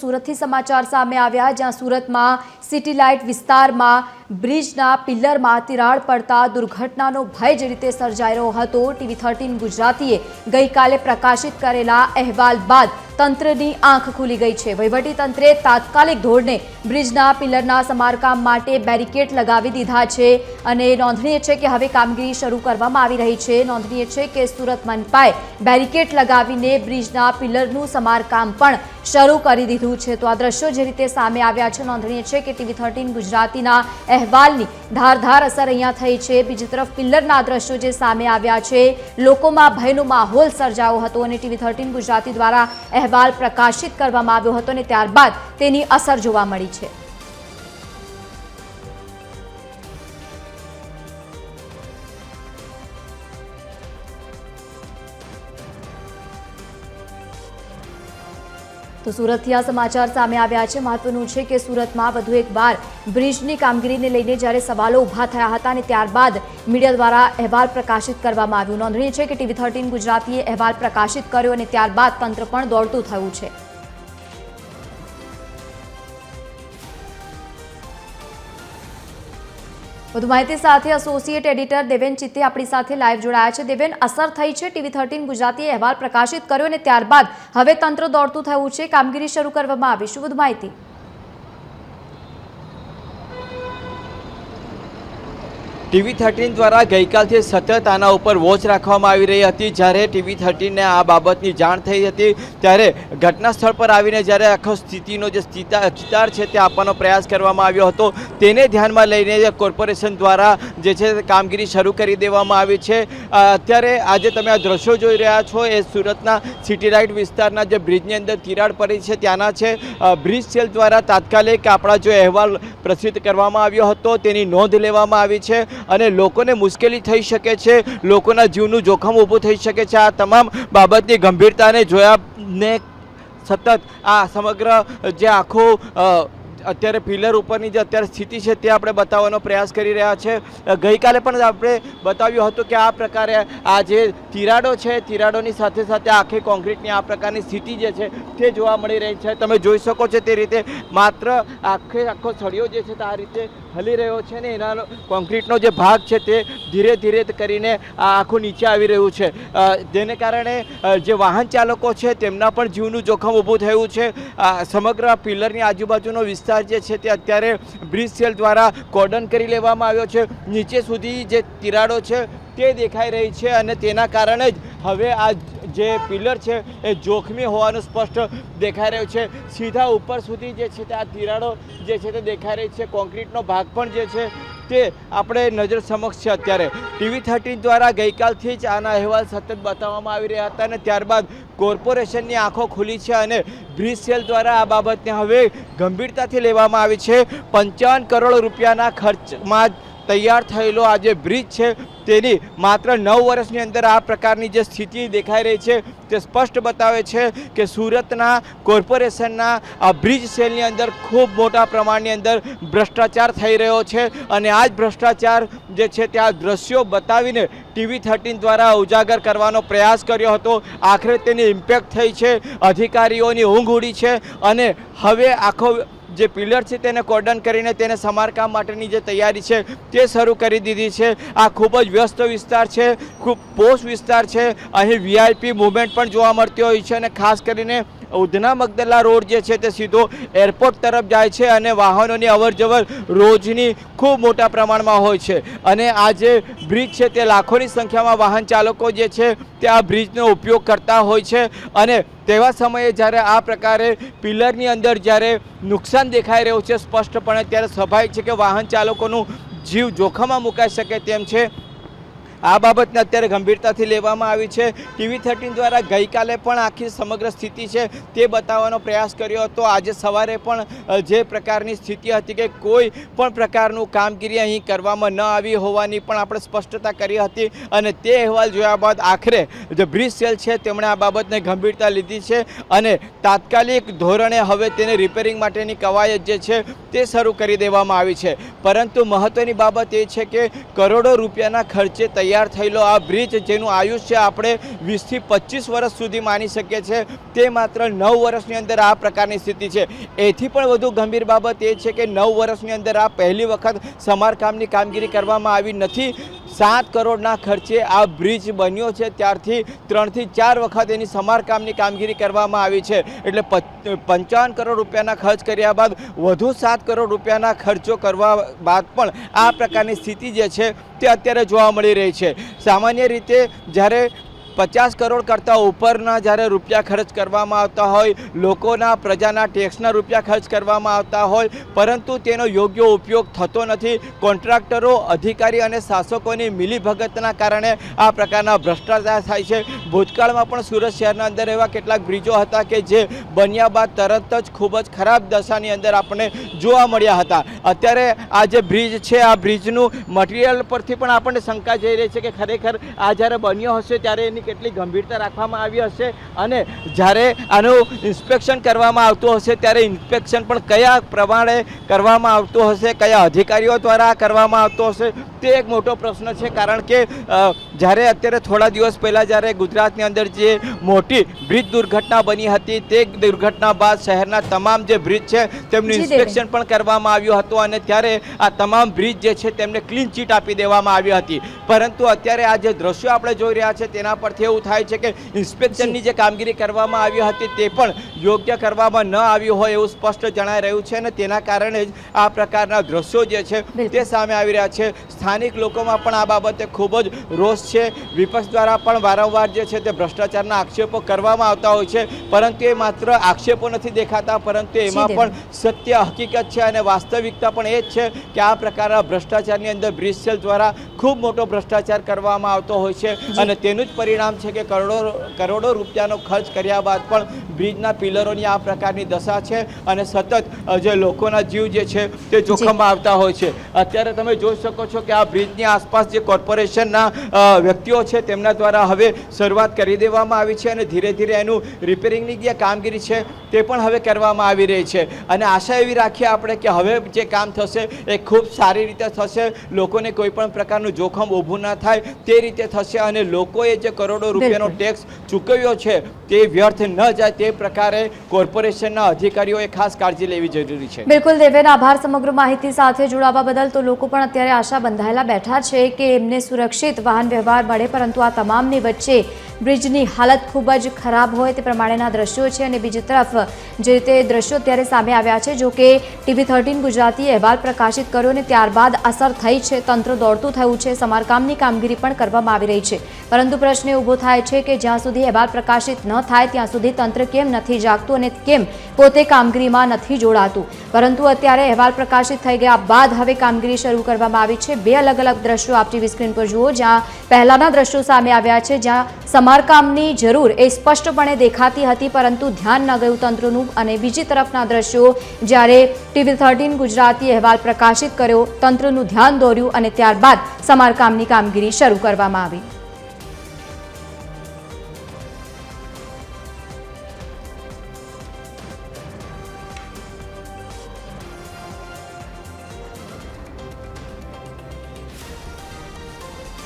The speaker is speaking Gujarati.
સુરતથી સમાચાર સામે આવ્યા જ્યાં સુરતમાં સિટી લાઇટ વિસ્તારમાં બ્રિજના પિલ્લરમાં તિરાડ પડતા દુર્ઘટનાનો ભય જે રીતે સર્જાઈ રહ્યો હતો ટીવી 13 ગુજરાતીએ ગઈકાલે પ્રકાશિત કરેલા અહેવાલ બાદ તંત્રની આંખ ખુલી ગઈ છે। વહીવટી તંત્રે તાત્કાલિક ધોરણે બ્રિજના પિલ્લરના સમારકામ માટે બેરિકેડ લગાવી દીધા છે અને નોંધનીય છે કે હવે કામગીરી શરૂ કરવામાં આવી રહી છે। નોંધનીય છે કે સુરત મનપાએ બેરિકેડ લગાવીને બ્રિજના પિલ્લરનું સમારકામ પણ શરૂ કરી દીધું છે। તો આ દ્રશ્યો જે રીતે સામે આવ્યા છે નોંધનીય છે કે ટીવી 13 ગુજરાતીના અહેવાલની ધારદાર અસર અહીંયા થઈ છે। બીજી તરફ પિલ્લરના દ્રશ્યો જે સામે આવ્યા છે લોકોમાં ભયનો માહોલ સર્જાયો હતો અને ટીવી 13 ગુજરાતી દ્વારા અહેવાલ પ્રકાશિત કરવામાં આવ્યો હતો અને ત્યારબાદ તેની અસર જોવા મળી છે। तो सूरतથી આ સમાચાર સામે આવ્યા છે। મહત્વનું છે કે સુરતમાં વધુ એકવાર બ્રિજની કામગીરીને લઈને જ્યારે સવાલો ઊભા થયા હતા અને ત્યારબાદ મીડિયા દ્વારા અહેવાલ પ્રકાશિત કરવામાં આવ્યો। નોંધનીય છે કે ટીવી 13 ગુજરાતીએ અહેવાલ પ્રકાશિત કર્યો અને ત્યારબાદ તંત્ર પણ દોડતું થયું છે। વધુ માહિતી સાથે એસોસિએટ એડિટર દેવેન ચિત્તે આપણી સાથે લાઈવ જોડાયા છે। દેવેન, અસર થઈ છે ટીવી 13 ગુજરાતીએ અહેવાલ પ્રકાશિત કર્યો અને ત્યારબાદ હવે તંત્ર દોડતું થયું છે, કામગીરી શરૂ કરવામાં આવી, શું વધુ માહિતી? ટીવી 13 દ્વારા ગઈકાલથી સતત આના ઉપર વોચ રાખવામાં આવી રહી હતી। જ્યારે ટીવી 13 ને આ બાબતની જાણ થઈ હતી ત્યારે ઘટના સ્થળ પર આવીને જ્યારે આખો સ્થિતિનો જે ચિતાર છે તે આપવાનો પ્રયાસ કરવામાં આવ્યો હતો તેને ધ્યાનમાં લઈને કોર્પોરેશન દ્વારા જે છે કામગીરી શરૂ કરી દેવામાં આવી છે। અત્યારે આજે તમે આ દ્રશ્યો જોઈ રહ્યા છો એ સુરતના સિટી લાઇટ વિસ્તારના જે બ્રિજની અંદર તિરાડ પડી છે ત્યાંના છે। બ્રિજ સેલ દ્વારા તાત્કાલિક આપણા જો અહેવાલ પ્રસિદ્ધ કરવામાં આવ્યો હતો તેની નોંધ લેવામાં આવી છે અને લોકોને મુશ્કેલી થઈ શકે છે, લોકોના જીવનું જોખમ ઊભું થઈ શકે છે। આ તમામ બાબતની ગંભીરતાને જોયાને સતત આ સમગ્ર જે આખો અત્યારે પિલર ઉપરની જે અત્યારે સ્થિતિ છે તે આપણે બતાવવાનો પ્રયાસ કરી રહ્યા છે। ગઈકાલે પણ આપણે બતાવ્યું હતું કે આ પ્રકારે આ જે તિરાડો છે તિરાડોની સાથે સાથે આખી કોન્ક્રીટની આ પ્રકારની સ્થિતિ જે છે તે જોવા મળી રહી છે। તમે જોઈ શકો છો તે રીતે માત્ર આખો સળિયો જે છે તે આ રીતે હલી રહ્યો છે ને એના કોન્ક્રીટનો જે ભાગ છે તે ધીરે ધીરે કરીને આ આખું નીચે આવી રહ્યું છે, જેને કારણે જે વાહન ચાલકો છે તેમના પણ જીવનું જોખમ ઊભું થયું છે। સમગ્ર પિલરની આજુબાજુનો વિસ્તાર જે છે તે અત્યારે બ્રિજ સેલ દ્વારા કોર્ડન કરી લેવામાં આવ્યો છે। નીચે સુધી જે તિરાડો છે તે દેખાઈ રહી છે અને તેના કારણે જ હવે આ જે પિલર છે એ જોખમી હોવાનું સ્પષ્ટ દેખાઈ રહ્યું છે। સીધા ઉપર સુધી જે છે તે આ તિરાડો જે છે તે દેખાઈ રહી છે, કોન્ક્રીટનો ભાગ પણ જે છે તે આપણે નજર સમક્ષ છે। અત્યારે ટીવી 13 દ્વારા ગઈકાલથી જ આના અહેવાલ સતત બતાવવામાં આવી રહ્યા હતા અને ત્યારબાદ કોર્પોરેશનની આંખો ખુલી છે અને બ્રિજ સેલ દ્વારા આ બાબતને હવે ગંભીરતાથી લેવામાં આવી છે। 55 કરોડ રૂપિયાના ખર્ચમાં તૈયાર થયેલો આ જે બ્રિજ છે તેની માત્ર 9 વર્ષની અંદર આ પ્રકારની જે સ્થિતિ દેખાઈ રહી છે તે સ્પષ્ટ બતાવે છે કે સુરતના કોર્પોરેશનના આ બ્રિજ સેલની અંદર ખૂબ મોટા પ્રમાણની અંદર ભ્રષ્ટાચાર થઈ રહ્યો છે અને આ જ ભ્રષ્ટાચાર જે છે તે આ દ્રશ્યો બતાવીને ટીવી 13 દ્વારા ઉજાગર કરવાનો પ્રયાસ કર્યો હતો। આખરે તેની ઇમ્પેક્ટ થઈ છે, અધિકારીઓની ઊંઘ ઉડી છે અને હવે આખો જે પિલર છે તેને કોર્ડન કરીને તેને સમારકામ માટેની જે તૈયારી છે તે શરૂ કરી દીધી છે। આ ખૂબ જ વ્યસ્ત વિસ્તાર છે, ખૂબ પોશ વિસ્તાર છે, અહીં વીઆઈપી મૂવમેન્ટ પણ જોવા મળતી હોય છે અને ખાસ કરીને ઉધના મગદલા રોડ જે છે તે સીધો એરપોર્ટ તરફ જાય છે અને વાહનોની અવરજવર રોજની ખૂબ મોટા પ્રમાણમાં હોય છે અને આ જે બ્રિજ છે તે લાખોની સંખ્યામાં વાહન ચાલકો જે છે તે આ બ્રિજનો ઉપયોગ કરતા હોય છે અને તેવા સમયે જ્યારે આ પ્રકારે પિલરની અંદર જ્યારે નુકસાન દેખાઈ રહ્યું છે સ્પષ્ટપણે ત્યારે સ્વાભાવિક છે કે વાહન ચાલકોનું જીવ જોખમમાં મુકાઈ શકે તેમ છે। આ બાબતને અત્યારે ગંભીરતાથી લેવામાં આવી છે। ટીવી 13 દ્વારા ગઈકાલે પણ આખી સમગ્ર સ્થિતિ છે તે બતાવવાનો પ્રયાસ કર્યો હતો। આજે સવારે પણ જે પ્રકારની સ્થિતિ હતી કે કોઈ પણ પ્રકારનું કામગીરી અહીં કરવામાં ન આવી હોવાની પણ આપણે સ્પષ્ટતા કરી હતી અને તે અહેવાલ જોયા બાદ આખરે જે બ્રિજ સેલ છે તેમણે આ બાબતને ગંભીરતા લીધી છે અને તાત્કાલિક ધોરણે હવે તેને રિપેરિંગ માટેની કવાયત જે છે તે શરૂ કરી દેવામાં આવી છે। પરંતુ મહત્ત્વની બાબત એ છે કે કરોડો રૂપિયાના ખર્ચે તૈયાર તૈયાર થયેલો આ બ્રિજ જેનું આયુષ્ય આપણે 20 થી 25 વર્ષ સુધી માની શકીએ છીએ, તે માત્ર 9 વર્ષની અંદર આ પ્રકારની સ્થિતિ છે. એથી પણ વધુ ગંભીર બાબત એ છે કે 9 વર્ષની અંદર આ પહેલી વખત સમારકામની કામગીરી કરવામાં આવી નથી. 7 કરોડના ખર્ચે આ બ્રિજ બન્યો છે, ત્યારથી 3 થી 4 વખત એની સમારકામની કામગીરી કરવામાં આવી છે. એટલે 55 કરોડ રૂપિયાના ખર્ચ કર્યા બાદ વધુ 7 કરોડ રૂપિયાના ખર્ચો કરવા બાદ પણ આ પ્રકારની સ્થિતિ જે છે તે અત્યારે જોવા મળી રહી છે. સામાન્ય રીતે જ્યારે 50 કરોડ કરતાં ઉપરના જ્યારે રૂપિયા ખર્ચ કરવામાં આવતા હોય, લોકોના પ્રજાના ટેક્સના રૂપિયા ખર્ચ કરવામાં આવતા હોય, પરંતુ તેનો યોગ્ય ઉપયોગ થતો નથી. કોન્ટ્રાક્ટરો, અધિકારી અને શાસકોની મિલીભગતના કારણે આ પ્રકારના ભ્રષ્ટાચાર થાય છે. ભૂતકાળમાં પણ સુરત શહેરના અંદર એવા કેટલાક બ્રિજો હતા કે જે બન્યા બાદ તરત જ ખૂબ જ ખરાબ દશાની અંદર આપણને જોવા મળ્યા હતા. અત્યારે આ જે બ્રિજ છે, આ બ્રિજનું મટીરિયલ પરથી પણ આપણને શંકા જઈ રહી છે કે ખરેખર આ જ્યારે બન્યો હશે ત્યારે એની કેટલી ગંભીરતા રાખવામાં આવી હશે અને જ્યારે આનું ઇન્સ્પેક્શન કરવામાં આવતું હશે ત્યારે ઇન્સ્પેક્શન પણ કયા પ્રમાણે કરવામાં આવતું હશે, કયા અધિકારીઓ દ્વારા કરવામાં આવતું હશે, તે એક મોટો પ્રશ્ન છે. કારણ કે જ્યારે અત્યારે થોડા દિવસ પહેલાં જ્યારે ગુજરાતની અંદર જે મોટી બ્રિજ દુર્ઘટના બની હતી, તે દુર્ઘટના બાદ શહેરના તમામ જે બ્રિજ છે તેમનું ઇન્સ્પેક્શન પણ કરવામાં આવ્યું હતું અને ત્યારે આ તમામ બ્રિજ જે છે તેમને ક્લીન ચીટ આપી દેવામાં આવી હતી. પરંતુ અત્યારે આ જે દ્રશ્યો આપણે જોઈ રહ્યા છે તેના પરથી એવું થાય છે કે ઇન્સ્પેક્શનની જે કામગીરી કરવામાં આવી હતી તે પણ યોગ્ય કરવામાં ન આવ્યું હોય એવું સ્પષ્ટ જણાઈ રહ્યું છે અને તેના કારણે જ આ પ્રકારના દ્રશ્યો જે છે તે સામે આવી રહ્યા છે. સ્થાનિક લોકોમાં પણ આ બાબતે ખૂબ જ રોષ છે. વિપક્ષ દ્વારા પણ વારંવાર જે છે તે ભ્રષ્ટાચારના આક્ષેપો કરવામાં આવતા હોય છે, પરંતુ એ માત્ર આક્ષેપો નથી દેખાતા, પરંતુ એમાં પણ સત્ય હકીકત છે અને વાસ્તવિકતા પણ એ જ છે કે આ પ્રકારના ભ્રષ્ટાચારની અંદર બ્રિજ સેલ દ્વારા ખૂબ મોટો ભ્રષ્ટાચાર કરવામાં આવતો હોય છે અને તેનું જ પરિણામ છે કે કરોડો રૂપિયાનો ખર્ચ કર્યા બાદ પણ બ્રિજના પિલરોની આ પ્રકારની દશા છે અને સતત જે લોકોના જીવ જે છે તે જોખમમાં આવતા હોય છે. અત્યારે તમે જોઈ શકો છો કે આ બ્રિજની આસપાસ જે કોર્પોરેશનના વ્યક્તિઓ છે તેમના દ્વારા હવે શરૂઆત કરી દેવામાં આવી છે અને ધીરે ધીરે એનું રિપેરિંગની જે કામગીરી છે તે પણ હવે કરવામાં આવી રહી છે અને આશા એવી રાખીએ આપણે કે હવે જે કામ થશે એ ખૂબ સારી રીતે થશે, લોકોને કોઈ પણ પ્રકારનું જોખમ ઊભું ના થાય તે રીતે થશે અને લોકોએ જે કરોડો રૂપિયાનો ટેક્સ ચૂકવ્યો છે તે વ્યર્થ ન જાય તે પ્રકારે કોર્પોરેશનના અધિકારીઓએ ખાસ કાળજી લેવી જરૂરી છે. બિલકુલ દેવેન, આભાર સમગ્ર માહિતી સાથે જોડાવા બદલ. તો લોકો પણ અત્યારે આશા બંધાયેલા બેઠા છે કે એમને સુરક્ષિત વાહન વ્યવહાર મળે, પરંતુ આ તમામની વચ્ચે બ્રિજની હાલત ખૂબ જ ખરાબ હોય તે પ્રમાણેના દ્રશ્યો છે અને બીજી તરફ જે રીતે દ્રશ્યો અત્યારે સામે આવ્યા છે, જો કે TV 13 ગુજરાતીએ અહેવાલ પ્રકાશિત કર્યો અને ત્યારબાદ અસર થઈ છે, તંત્ર દોડતું થયું છે, સમારકામની કામગીરી પણ કરવામાં આવી રહી છે. પરંતુ પ્રશ્ન ઊભો થાય છે કે જ્યાં સુધી અહેવાલ પ્રકાશિત ન થાય ત્યાં સુધી તંત્ર કેમ નથી જાગતું અને કેમ પોતે કામગીરીમાં નથી જોડાતું. પરંતુ અત્યારે અહેવાલ પ્રકાશિત થઈ ગયા બાદ હવે કામગીરી શરૂ કરવામાં આવી છે. બે અલગ અલગ દ્રશ્યો આપ TV સ્ક્રીન પર જુઓ, જ્યાં પહેલાના દ્રશ્યો સામે આવ્યા છે જ્યાં સમારકામની જરૂર એ સ્પષ્ટપણે દેખાતી હતી પરંતુ ધ્યાન ન ગયું તંત્રનું, અને બીજી તરફના દ્રશ્યો જ્યારે TV 13 ગુજરાતી અહેવાલ પ્રકાશિત કર્યો, તંત્રનું ધ્યાન દોર્યું અને ત્યારબાદ સમારકામની કામગીરી શરૂ કરવામાં આવી.